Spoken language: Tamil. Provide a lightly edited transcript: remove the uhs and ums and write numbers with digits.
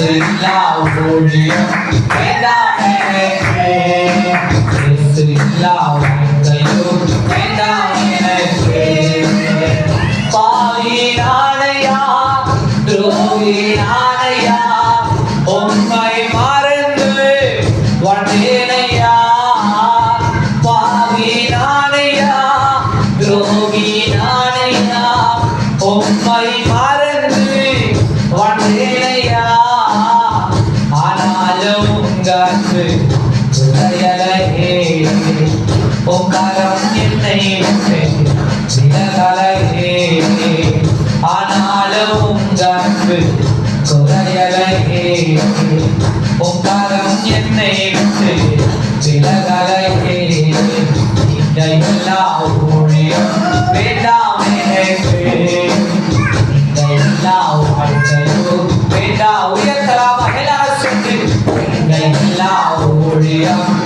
எல்லா ஊழியம் வேண்டாம் எனக்கு எல்லா வாழ்க்கையும் வேண்டாம் எனக்கு பாவி நானையா துரோகி நானையா உண்மை மறந்து வந்தேனையா பாவி நானையா துரோகி நானையா உண்மை மறந்து வந்தேனையா ஆனாலும் உங்காற்று குறையலையே உங்காரம் என்னை விலகலையே ஆனாலும் உங்காற்று குறையலையே உங்காரம் என்னை விட்டு விலகலையே இந்த எல்லா ஊழியம் வேண்டாம் எனக்கு இந்த எல்லா வாழ்க்கையும் வேண்டாம் உயர்த்தலாம் எல்லாரும் சொல்லி இந்த எல்லா ஊழியம்